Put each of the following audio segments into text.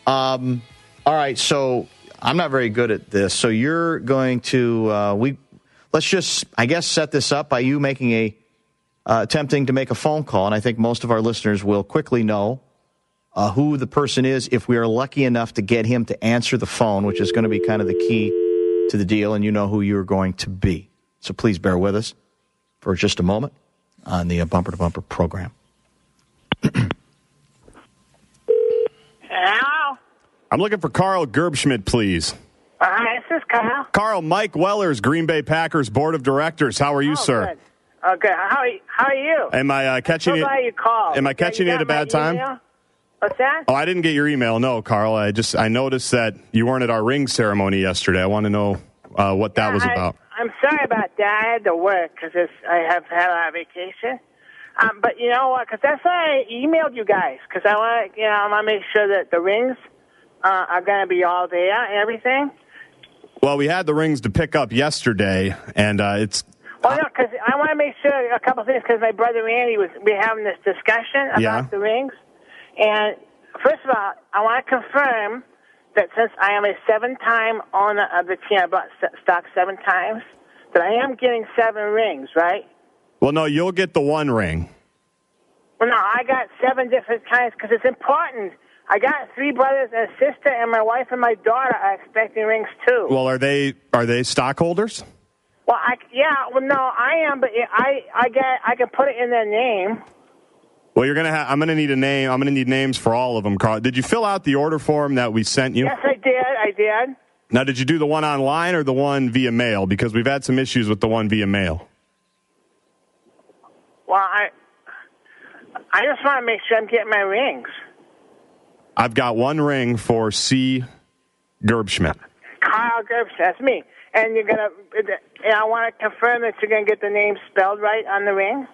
All right, so I'm not very good at this. So you're going to let's just, I guess, set this up by you making attempting to make a phone call, and I think most of our listeners will quickly know who the person is if we are lucky enough to get him to answer the phone, which is going to be kind of the key to the deal, and you know who you're going to be. So please bear with us for just a moment on the Bumper to Bumper program. Hello? I'm looking for Carl Gerbschmidt, please. This is Carl. Carl, Mike Weller's Green Bay Packers Board of Directors. How are you, sir? Good. Oh, good. How are you? Am I catching you? You called. Am I catching you at a bad time? Email? What's that? Oh, I didn't get your email. No, Carl. I noticed that you weren't at our ring ceremony yesterday. I want to know what that was about. I'm sorry about that. I had to work because I have had a vacation. But you know what? Because that's why I emailed you guys. Because I want to make sure that the rings are going to be all there and everything. Well, we had the rings to pick up yesterday, and it's... Well, no, because I want to make sure a couple of things, because my brother Randy we're having this discussion about the rings. And first of all, I want to confirm that since I am a 7-time owner of the team, I bought stock 7 times, that I am getting 7 rings, right? Well, no, you'll get the 1 ring. Well, no, I got 7 different kinds because it's important. I got 3 brothers and a sister, and my wife and my daughter are expecting rings too. Well, are they stockholders? Well, no, I am, but I can put it in their name. Well, I'm gonna need a name. I'm gonna need names for all of them, Carl. Did you fill out the order form that we sent you? Yes, I did. Now, did you do the one online or the one via mail? Because we've had some issues with the one via mail. Well, I just want to make sure I'm getting my rings. I've got 1 ring for C. Gerbschmidt. Carl Gerbschmidt, that's me. And I want to confirm that you're going to get the name spelled right on the ring.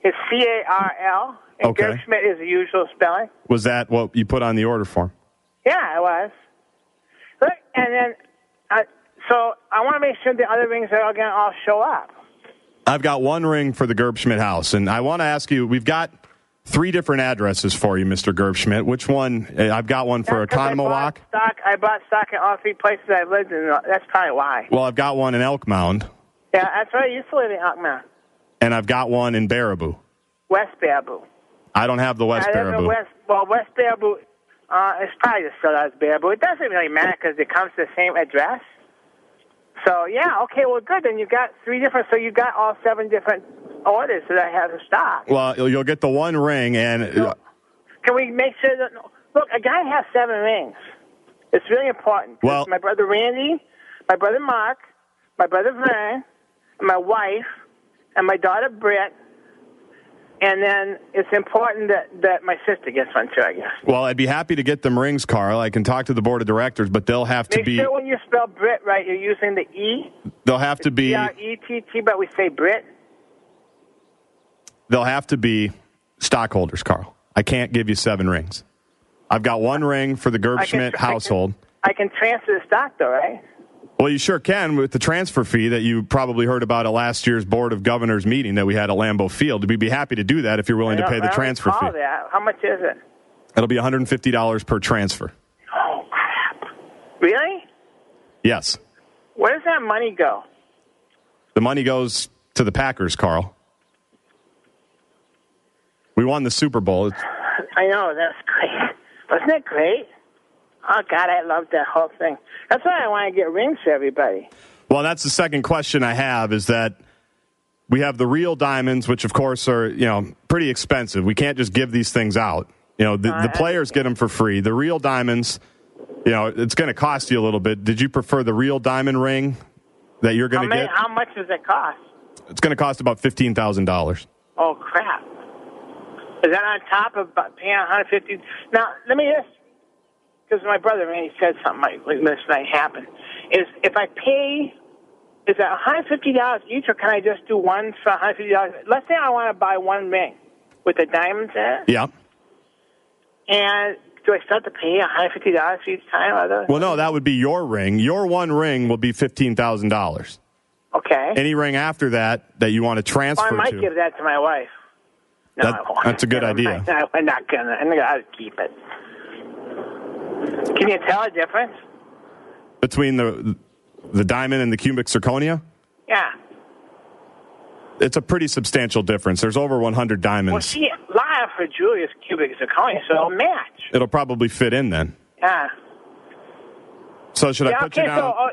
It's C-A-R-L, and okay. Gerbschmidt is the usual spelling. Was that what you put on the order form? Yeah, it was. Look, and then, so I want to make sure the other rings are all going to all show up. I've got 1 ring for the Gerbschmidt house, and I want to ask you, we've got 3 different addresses for you, Mr. Gerbschmidt. Which one? I've got one for Oconomowoc. I bought stock in all 3 places I've lived in. That's probably why. Well, I've got one in Elk Mound. Yeah, that's right. I used to live in Elk Mound. And I've got one in Baraboo. West Baraboo. I don't have the West Baraboo. West Baraboo is probably just still as Baraboo. It doesn't really matter because it comes to the same address. So, yeah, okay, well, good. Then you got 3 different, so you got all 7 different orders that I have in stock. Well, you'll get the 1 ring, and... So, can we make sure that... Look, a guy has 7 rings. It's really important. Well, my brother Randy, my brother Mark, my brother Vern, my wife, and my daughter Britt, and then it's important that my sister gets one too, I guess. Well, I'd be happy to get them rings, Carl. I can talk to the board of directors, but they'll have to be... Make sure when you spell Britt right, you're using the E. They'll have to be... B-R-E-T-T, but we say Britt. They'll have to be stockholders, Carl. I can't give you 7 rings. I've got 1 ring for the Gerbschmidt household. I can transfer the stock, though, right? Well, you sure can with the transfer fee that you probably heard about at last year's Board of Governors meeting that we had at Lambeau Field. We'd be happy to do that if you're willing to pay the transfer fee. That. How much is it? It'll be $150 per transfer. Oh, crap. Really? Yes. Where does that money go? The money goes to the Packers, Carl. We won the Super Bowl. I know, that's great. Wasn't it great? Oh, God, I love that whole thing. That's why I want to get rings for everybody. Well, that's the second question I have is that we have the real diamonds, which, of course, are, pretty expensive. We can't just give these things out. The players get them for free. The real diamonds, it's going to cost you a little bit. Did you prefer the real diamond ring that you're going to get? How much does it cost? It's going to cost about $15,000. Oh, crap. Is that on top of paying $150? Now, let me ask, because my brother Randy said something like this might happen. If I pay, is that $150 each, or can I just do one for $150? Let's say I want to buy 1 ring with the diamonds in it. Yeah. And do I start to pay $150 each time? Well, no, that would be your ring. Your 1 ring will be $15,000. Okay. Any ring after that you want to transfer to. I might give that to my wife. No, I won't. That's a good idea. I'm not going to. I'm going to keep it. Can you tell a difference? Between the diamond and the cubic zirconia? Yeah. It's a pretty substantial difference. There's over 100 diamonds. Well, see, live for Julius cubic zirconia, so it'll match. It'll probably fit in then. Yeah. So should I put you down?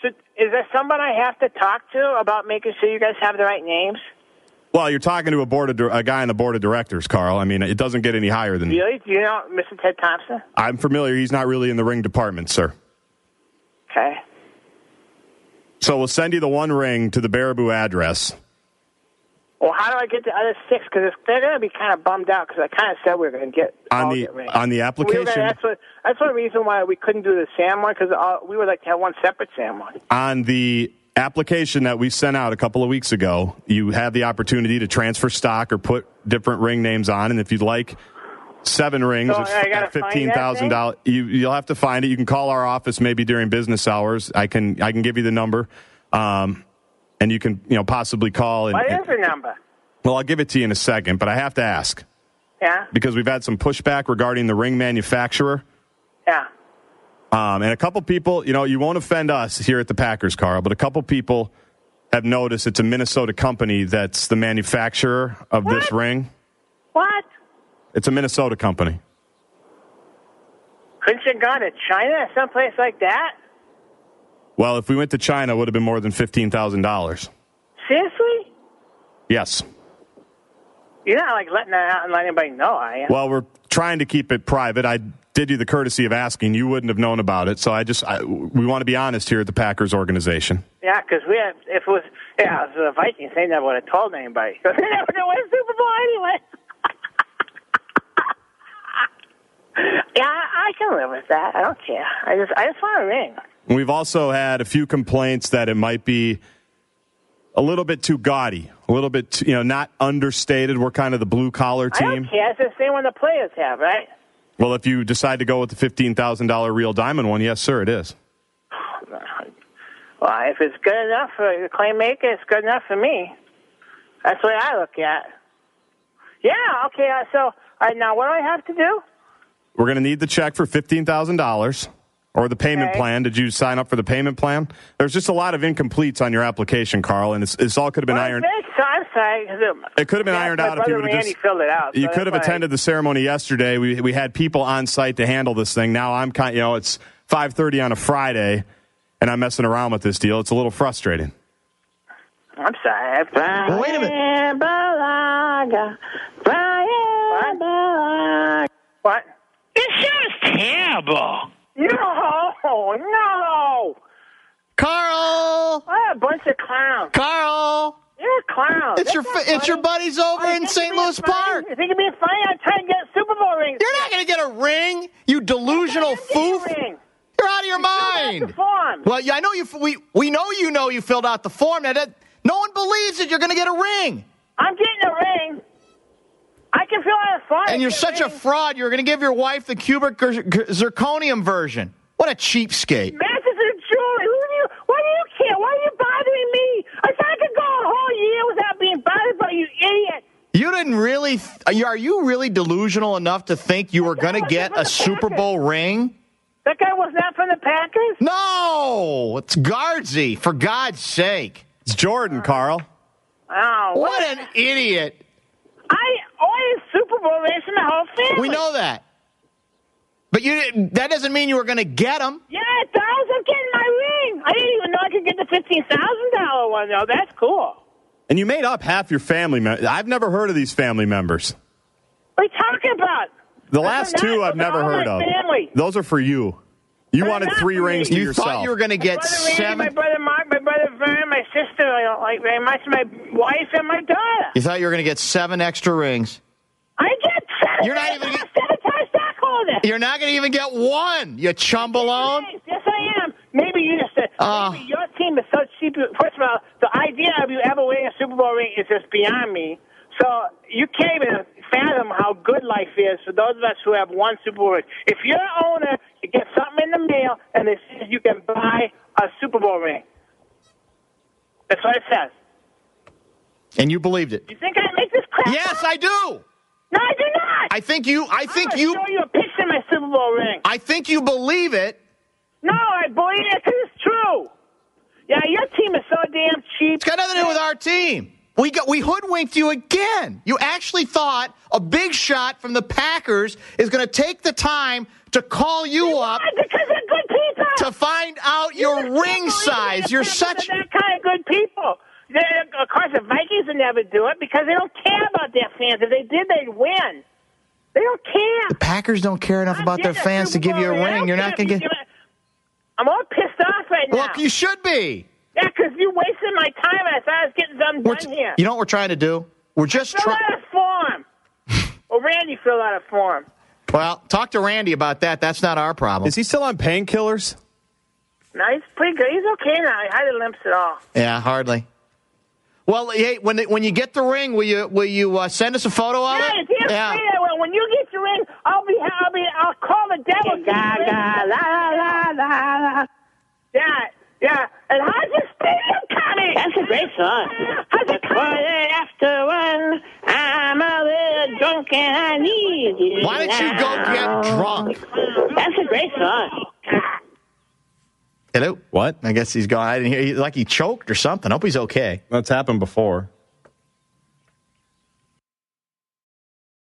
So is there someone I have to talk to about making sure you guys have the right names? Well, you're talking to a guy on the board of directors, Carl. I mean, it doesn't get any higher than... Really? Do you know Mr. Ted Thompson? I'm familiar. He's not really in the ring department, sir. Okay. So we'll send you the one ring to the Baraboo address. Well, how do I get the other 6? Because they're going to be kind of bummed out because I kind of said we were going to get rings. On the application. That's one reason why we couldn't do the Sam one because we would like to have one separate Sam one. On the application that we sent out a couple of weeks ago, you have the opportunity to transfer stock or put different ring names on, and if you'd like 7 rings at $15,000, you'll have to find it. You can call our office maybe during business hours. I can give you the number. And you can, possibly call. What is the number? Well, I'll give it to you in a second, but I have to ask. Yeah. Because we've had some pushback regarding the ring manufacturer. Yeah. And a couple people, you won't offend us here at the Packers, Carl, but a couple people have noticed it's a Minnesota company that's the manufacturer of this ring. What? It's a Minnesota company. Couldn't you go to China or someplace like that? Well, if we went to China, it would have been more than $15,000. Seriously? Yes. You're not letting that out and letting anybody know, are you? Well, we're trying to keep it private. I did you the courtesy of asking. You wouldn't have known about it, so we want to be honest here at the Packers organization. Yeah, because if it was the Vikings, they never would have told anybody. Because they never win a Super Bowl anyway. Yeah, I can live with that. I don't care. I just want a ring. We've also had a few complaints that it might be a little bit too gaudy, a little bit, not understated. We're kind of the blue-collar team. I don't care. It's the same one the players have, right? Well, if you decide to go with the $15,000 real diamond one, yes, sir, it is. Well, if it's good enough for the claim maker, it's good enough for me. That's the way I look at it. Yeah, okay. So now what do I have to do? We're going to need the check for $15,000. Or the payment plan. Did you sign up for the payment plan? There's just a lot of incompletes on your application, Carl, and it's all could have been ironed. I'm sorry. It could have been ironed out if you would have just filled it out. You could have attended the ceremony yesterday. We had people on site to handle this thing. Now I'm it's 5:30 on a Friday, and I'm messing around with this deal. It's a little frustrating. I'm sorry. Well, wait a minute. What? This show's terrible. No! Carl! What a bunch of clowns. Carl! You're a clown. It's your buddies over in St. Louis Park. You think it'd be funny? I'm trying to get a Super Bowl ring. You're not going to get a ring, you delusional foof. You're out of your mind. Well, yeah, I know we know you filled out the form. Now, no one believes that you're going to get a ring. I'm getting a ring. I can fill out a form. And you're such a fraud. You're going to give your wife the cubic zirconium version. What a cheapskate. Matches and jewelry. Why do you care? Why are you bothering me? I thought I could go a whole year without being bothered by you idiot. You didn't really... Are you really delusional enough to think you were going to get a Super Bowl ring? That guy was not from the Packers? No! It's Gaardsy, for God's sake. It's Jordan, Carl. Oh, what an idiot. I ordered Super Bowl rings for my whole family. We know that. But that doesn't mean you were going to get them. Yeah, it does. I'm getting my ring. I didn't even know I could get the $15,000 one, though. That's cool. And you made up half your family members. I've never heard of these family members. What are you talking about? The last two I've never heard of. Family. Those are for you. You wanted 3 rings to yourself. You thought you were going to get 7? My brother Mark, my brother Vern, my sister, I don't like very much, my wife, and my daughter. You thought you were going to get 7 extra rings. I get 7. You're not even. 7-time stockholder. You're not going to even get 1. You chumbalone. Yes, I am. Maybe you just said. Maybe your team is so cheap. First of all, the idea of you ever winning a Super Bowl ring is just beyond me. So you can't even fathom how good life is for those of us who have 1 Super Bowl ring. If you're an owner, you get something in the mail, and it says you can buy a Super Bowl ring. That's what it says. And you believed it. You think I make this crap Yes, up? I do. No, I do not. I think you. I'm gonna show you a picture of my Super Bowl ring. I think you believe it. No, I believe it because it's true. Yeah, your team is so damn cheap. It's got nothing to do with our team. We hoodwinked you again. You actually thought a big shot from the Packers is going to take the time to call you up because they're good people. to find out your ring size. You're such that kind of good people. Of course, the Vikings would never do it because they don't care about their fans. If they did, they'd win. They don't care. The Packers don't care enough about their fans to give you a ring. You're not going to get. I'm all pissed off right now. Look, you should be. Yeah, because you wasted my time and I thought I was getting something done here. You know what we're trying to do? We're just Fill out a form. Well, Randy filled out a form. Well, talk to Randy about that. That's not our problem. Is he still on painkillers? No, he's pretty good. He's okay now. He hardly limps at all. Yeah, hardly. Well, hey, when you get the ring, will you send us a photo of it? Yeah. Well, when you get your ring, I'll call the devil. Yeah. And how's your stadium coming? That's a great song. How's it coming? After one, I'm a little drunk and I need you. Why don't you go get drunk? That's a great song. Hello? What? I guess he's gone. I didn't hear. Like he choked or something. I hope he's okay. That's happened before.